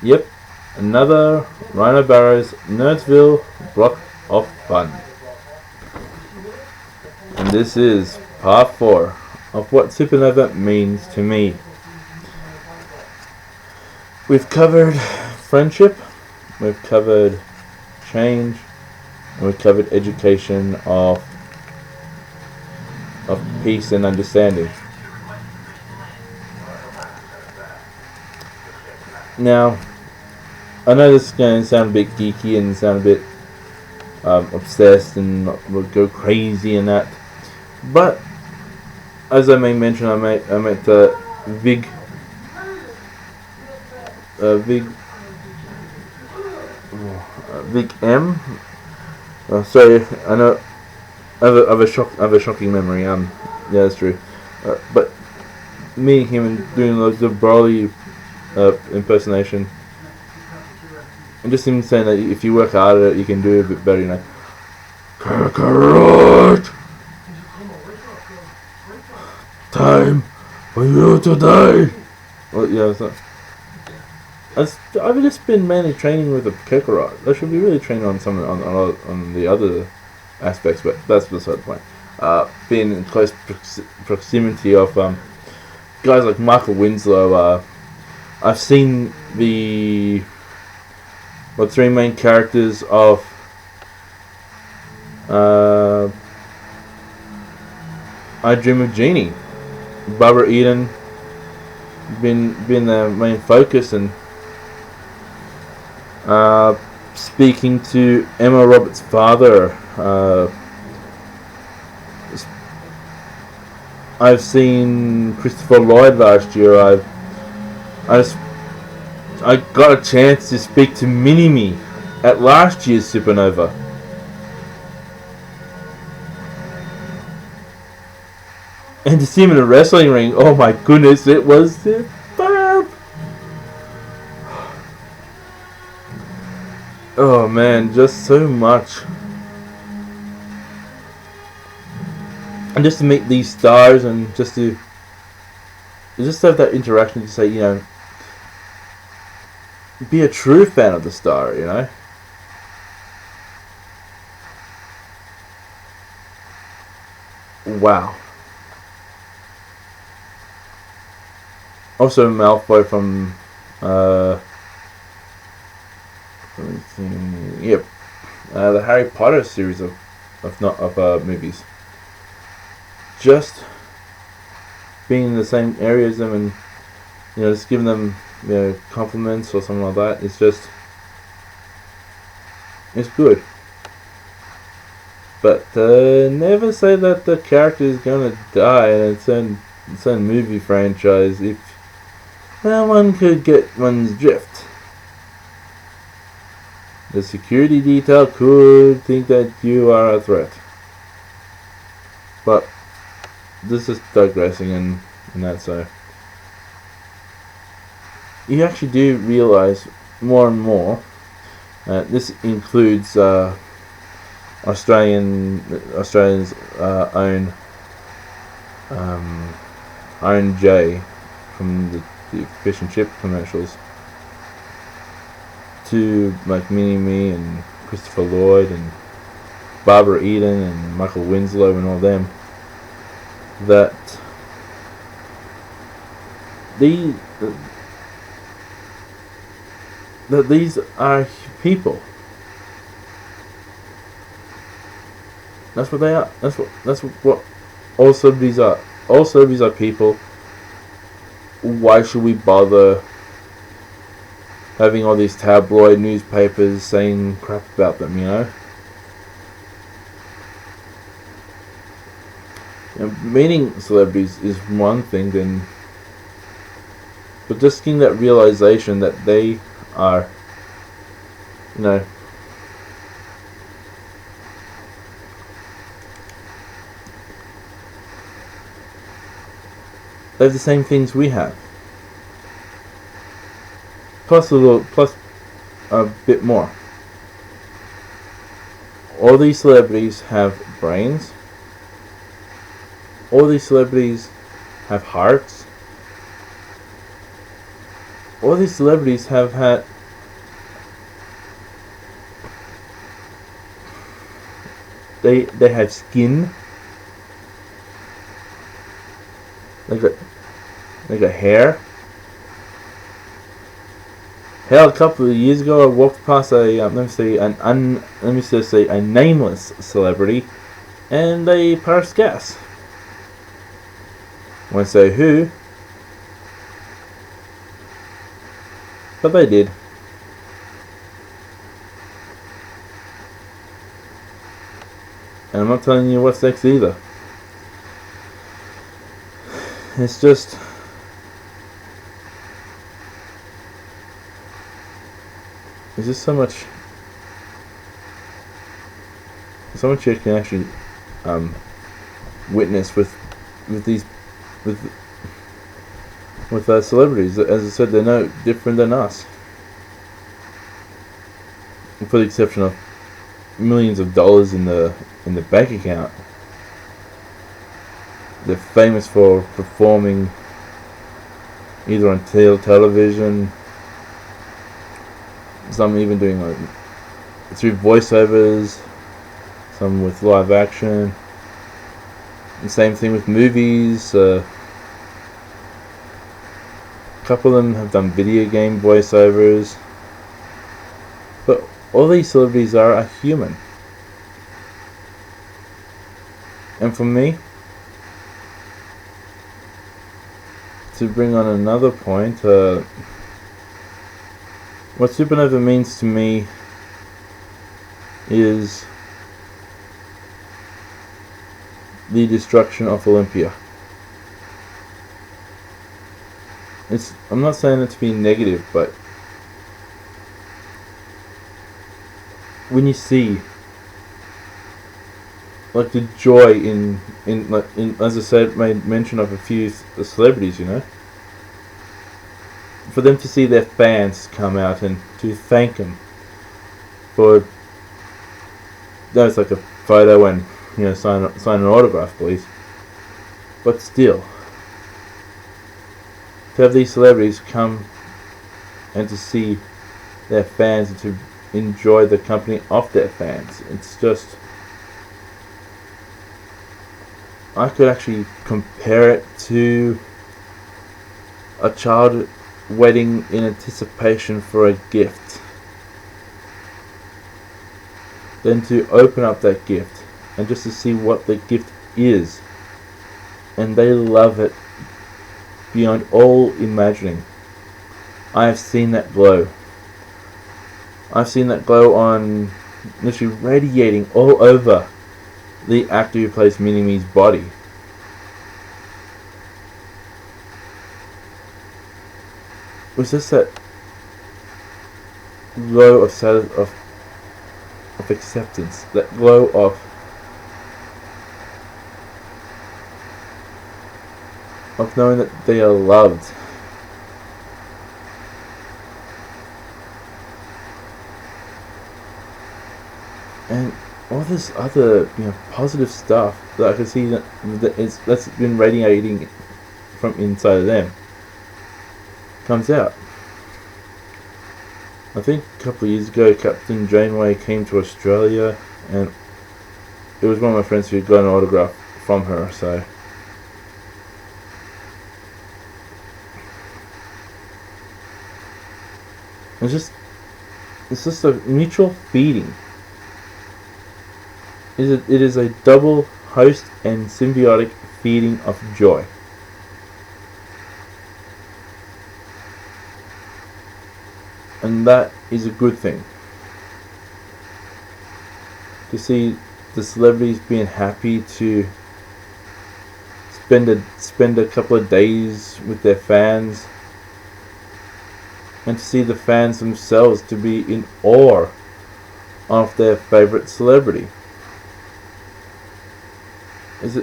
Yep, another Rhino Barrows Nerdsville block of fun. And this is part 4 of what Supanova means to me. We've covered friendship, we've covered change, and we've covered education of peace and understanding. Now, I know this is going to sound a bit geeky and sound a bit obsessed and will go crazy and that, but as I may mention, I met Vig M. Sorry, I know I have a shocking memory. Yeah, that's true. But meeting him and doing the Broly impersonation, and just him saying that if you work hard at it, you can do it a bit better. You know. Kakarot! Time for you to die. Well, yeah, it's not. I've just been mainly training with the Kakarot. I should be really training on some on the other aspects, but that's beside the point. Being in close proximity of guys like Michael Winslow, I've seen the three main characters of I Dream of Jeannie. Barbara Eden been the main focus, and speaking to Emma Roberts' father. I've seen Christopher Lloyd last year. I got a chance to speak to Mini-Me at last year's Supanova. And to see him in a wrestling ring, oh my goodness, it was superb! Oh man, just so much. And just to meet these stars and just to have that interaction to say, you know, be a true fan of the star, you know. Wow. Also Malfoy from the Harry Potter series of movies. Just being in the same area as them, and you know, just giving them, you know, compliments or something like that. It's good. But never say that the character is gonna die in a certain movie franchise if one could get one's drift. The security detail could think that you are a threat. But this is digressing and that, so you actually do realize more and more. This includes Australians own Iron J from the fish and chip commercials, to like Mini-Me and Christopher Lloyd and Barbara Eden and Michael Winslow and all them, that these are people. That's what they are. That's what all celebrities are. All celebrities are people. Why should we bother having all these tabloid newspapers saying crap about them, you know? Meeting celebrities is one thing, but just getting that realization that they are, you know, they have the same things we have, plus a bit more. All these celebrities have brains. All these celebrities have hearts. all these celebrities have had they have skin. They got hair. Hell, a couple of years ago, I walked past a let me just say a nameless celebrity, and they passed gas. I won't say who, but they did. And I'm not telling you what's next either. It's just there's just so much you can actually witness with these with celebrities. As I said, they're no different than us, for the exception of millions of dollars in the bank account. They're famous for performing either on television, some even doing through voiceovers, some with live action. The same thing with movies. A couple of them have done video game voiceovers. But all these celebrities are a human. And for me, to bring on another point, what Supanova means to me is the destruction of Olympia. I'm not saying it to be negative, but when you see like the joy in as I said, made mention of a few celebrities, for them to see their fans come out and to thank them for, that's like a photo and sign an autograph, please. But still, to have these celebrities come and to see their fans and to enjoy the company of their fans, it's just, I could actually compare it to a child waiting in anticipation for a gift. Then to open up that gift and just to see what the gift is. And they love it beyond all imagining. I have seen that glow. I've seen that glow on literally radiating all over the actor who plays Mini-Me's body. It was just that glow of acceptance, that glow of knowing that they are loved. And all this other positive stuff that I can see that's been radiating from inside of them comes out. I think a couple of years ago, Captain Janeway came to Australia, and it was one of my friends who got an autograph from her. So it's just a mutual feeding. It is a double host and symbiotic feeding of joy. And that is a good thing. To see the celebrities being happy to spend a couple of days with their fans, and to see the fans themselves to be in awe of their favorite celebrity. It's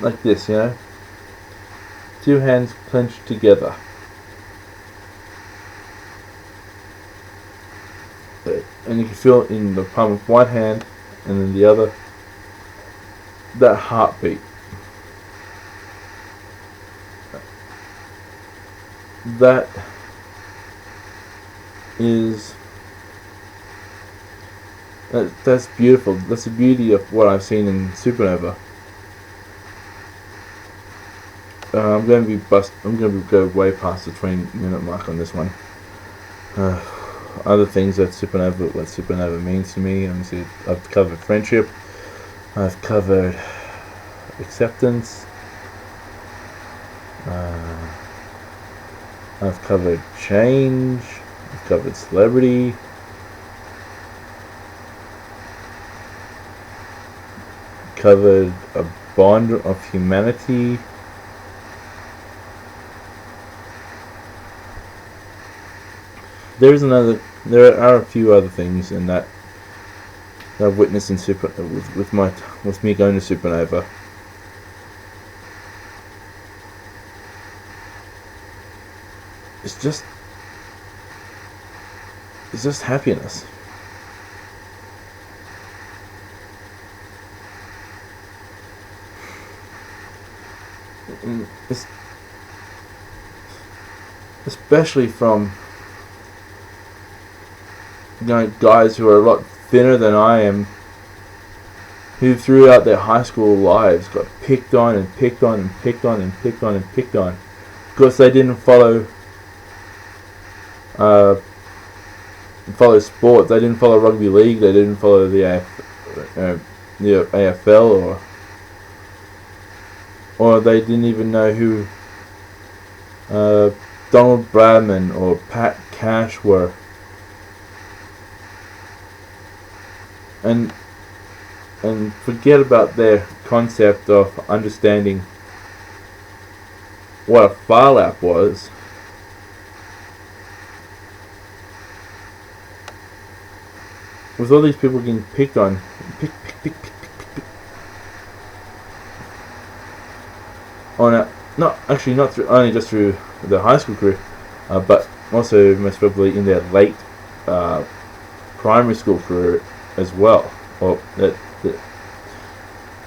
like this, two hands clenched together, and you can feel it in the palm of one hand and then the other, that heartbeat. that is that's beautiful. That's the beauty of what I've seen in Supanova. I'm going to go way past the 20-minute mark on this one. Other things what Supanova means to me. I've covered friendship. I've covered acceptance. I've covered change. I've covered celebrity. Covered a bond of humanity. There are a few other things in that I've witnessed in with me going to Supanova. It's just happiness. Especially from guys who are a lot thinner than I am, who throughout their high school lives got picked on and picked on and picked on and picked on and picked on because they didn't follow sport. They didn't follow rugby league. They didn't follow the AFL, or they didn't even know who Donald Bradman or Pat Cash were. And forget about their concept of understanding what a file app was. With all these people getting picked on, not only just through the high school career, but also most probably in their late primary school career as well, or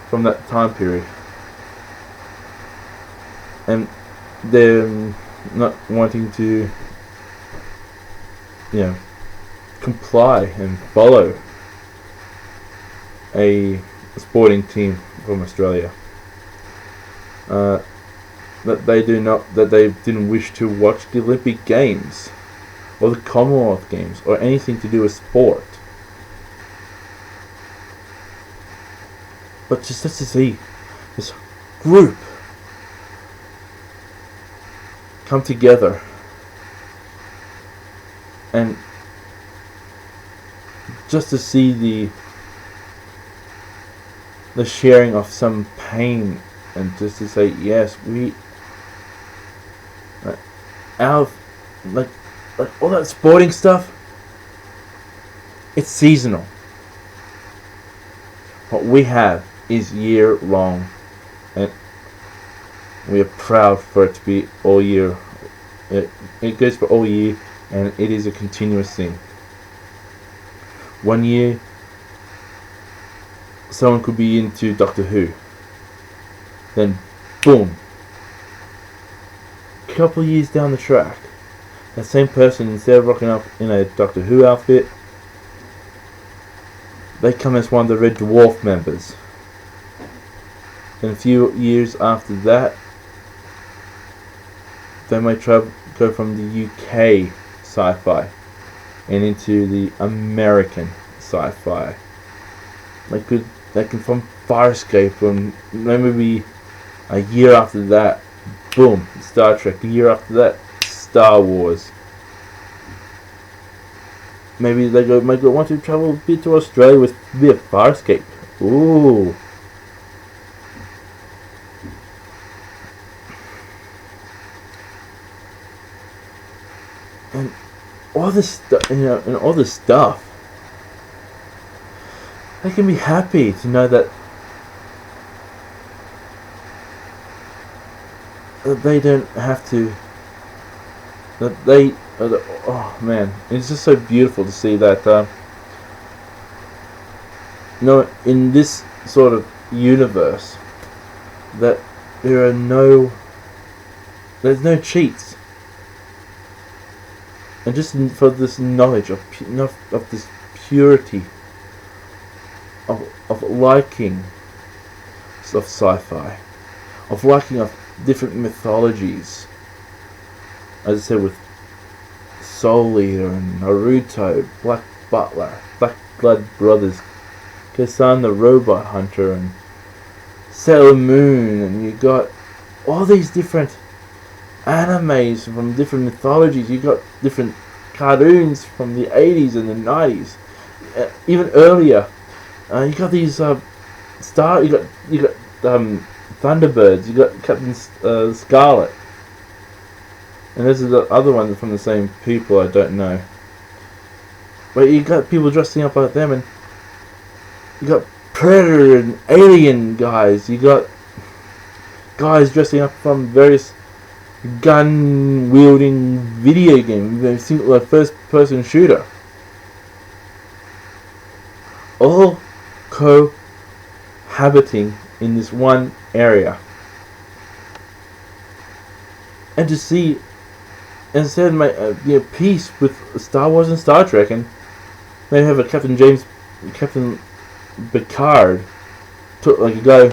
from that time period, and they're not wanting to, comply and follow a sporting team from Australia. That they didn't wish to watch the Olympic Games or the Commonwealth Games or anything to do with sport. But just to see this group come together and just to see the sharing of some pain, and just to say, yes, we like all that sporting stuff, it's seasonal. What we have is year long, and we are proud for it to be all year. It goes for all year, and it is a continuous thing. One year, someone could be into Doctor Who. Then, boom. A couple of years down the track, that same person, instead of rocking up in a Doctor Who outfit, they come as one of the Red Dwarf members. Then a few years after that, they might go from the UK sci-fi and into the American sci-fi. They can from Farscape, and maybe a year after that, boom, Star Trek. A year after that, Star Wars. Maybe they might want to travel a bit to Australia with a bit of Farscape. Ooh. And all this stuff, and all this stuff, they can be happy to know that they don't have to. That they. Oh man, it's just so beautiful to see that. In this sort of universe, that there's no cheats. and just for this knowledge of this purity of liking of sci-fi, of liking of different mythologies. As I said, with Soul Eater and Naruto, Black Butler, Black Blood Brothers, Kasan the Robot Hunter, and Sailor Moon, and you got all these different animes from different mythologies. You got different cartoons from the 80s and the 90s, even earlier. You got these you got Thunderbirds. You got Captain Scarlet, and this is the other one from the same people. I don't know, but you got people dressing up like them, and you got Predator and Alien guys. You got guys dressing up from various gun-wielding video games, single first-person shooter. All cohabiting in this one area. And to see, instead of peace with Star Wars and Star Trek, and they have a Captain Picard, like a guy,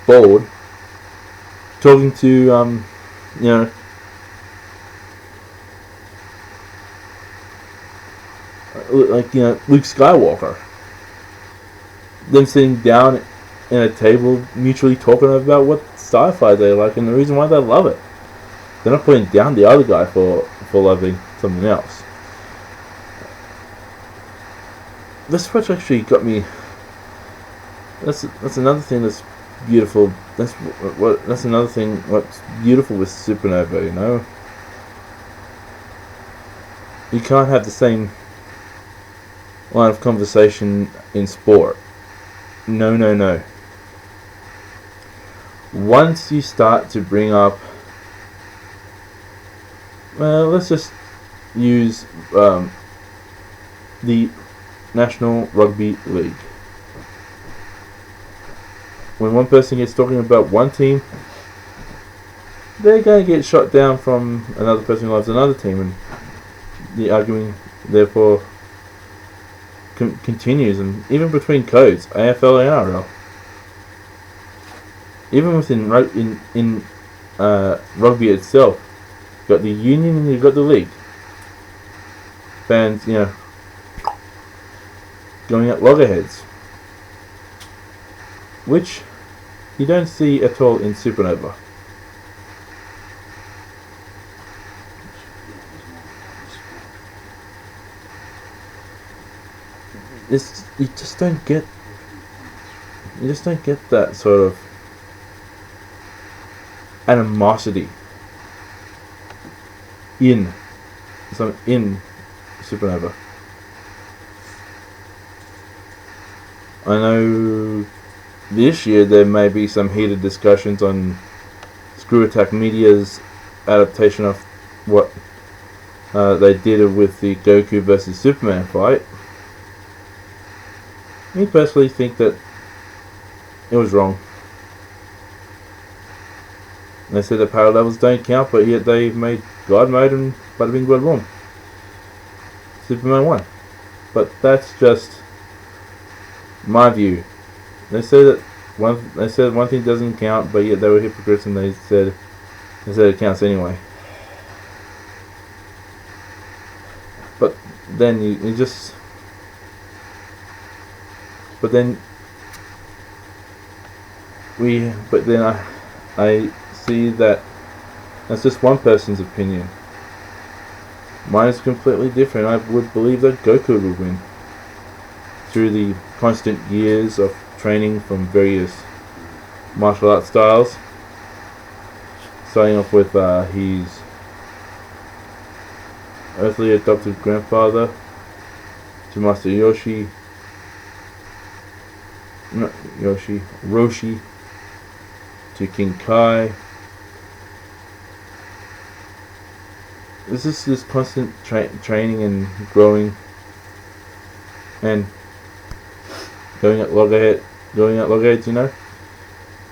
bold, talking to Luke Skywalker. Them sitting down in a table, mutually talking about what sci-fi they like and the reason why they love it. They're not putting down the other guy for loving something else. This watch actually got me. That's another thing that's beautiful. That's another thing what's beautiful with Supanova. You can't have the same line of conversation in sport. No. Once you start to bring up, let's just use the National Rugby League. When one person gets talking about one team, they're going to get shot down from another person who loves another team, and the arguing therefore continues. And even between codes, AFL and NRL, even within in rugby itself, you've got the union and you've got the league. Fans, going at loggerheads, which you don't see at all in Supanova. You just don't get that sort of animosity in Supanova. I know this year there may be some heated discussions on Screw Attack Media's adaptation of what they did with the Goku versus Superman fight. Me personally think that it was wrong. They said that power levels don't count, but yet they made God mode and bada bing bada boom. Superman won. But that's just my view. They said one thing doesn't count, but yet they were hypocrites and they said it counts anyway. But then you just. But then I see that that's just one person's opinion. Mine is completely different. I would believe that Goku would win through the constant years of training from various martial art styles, starting off with his earthly adopted grandfather to Master Roshi to King Kai. This is this constant training and growing and going at loggerheads,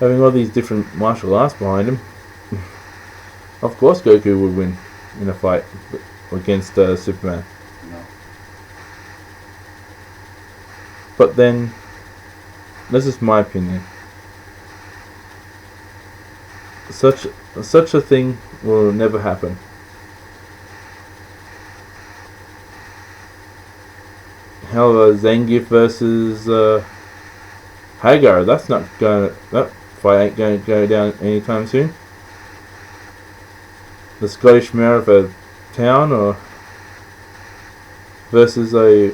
having all these different martial arts behind him, of course Goku would win in a fight against Superman. No. But then, this is my opinion. Such a thing will never happen. Hell, Zangief versus Hagar. That fight ain't going to go down anytime soon. The Scottish mayor of a town, or versus a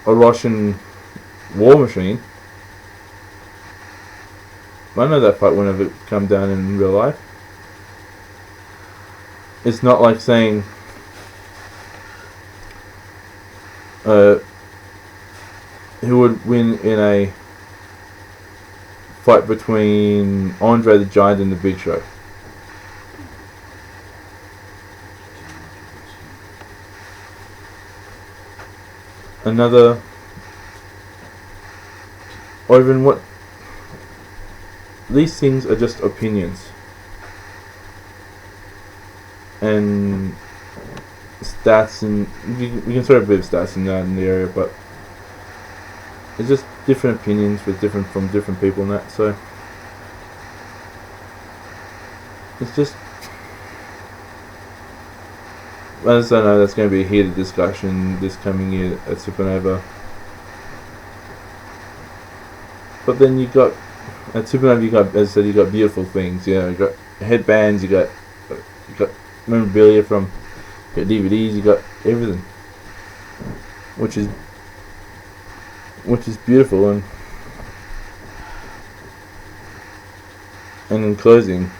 Russian war machine. I know that fight will never come down in real life. It's not like saying who would win in a fight between Andre the Giant and the Big Show. Another, or even what, these things are just opinions and stats, and you can throw a bit of stats in the area, but it's just different opinions from different people and that, so it's just, as I know, that's going to be a heated discussion this coming year at Supanova. But then you got at Supanova, you got, as I said, you got beautiful things. You know, you got headbands, you got memorabilia from, you got DVDs, you got everything, which is beautiful. And in closing,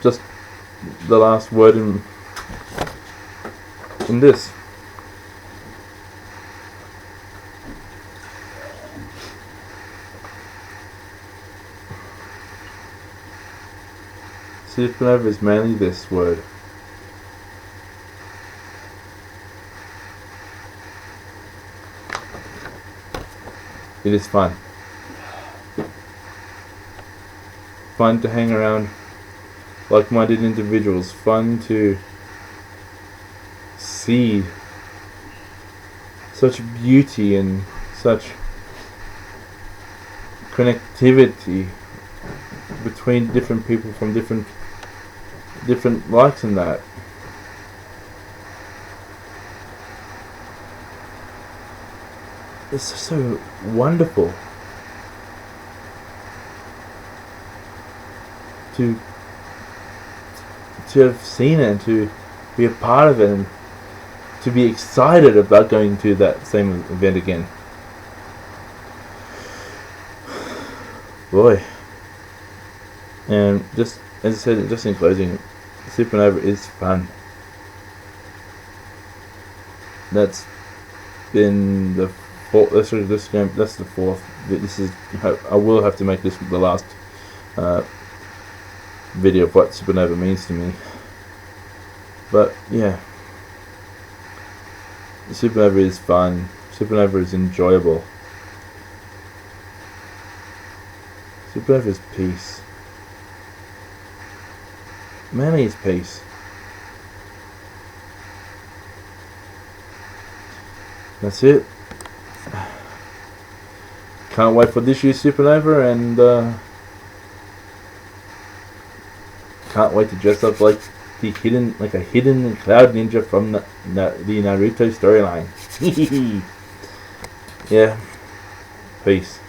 just the last word in this. Supanova is mainly this word. It is fun. Fun to hang around like-minded individuals. Fun to see such beauty and such connectivity between different people from different likes and that. It's so wonderful to have seen it and to be a part of it and to be excited about going to that same event again. Boy. And just, as I said, just in closing, Supanova is fun. That's been the fourth. That's the fourth. This is. I will have to make this the last video of what Supanova means to me. But yeah, Supanova is fun. Supanova is enjoyable. Supanova is peace. Mainly is peace. That's it. Can't wait for this year's Supanova, and can't wait to dress up like a hidden cloud ninja from the Naruto storyline. Yeah. Peace.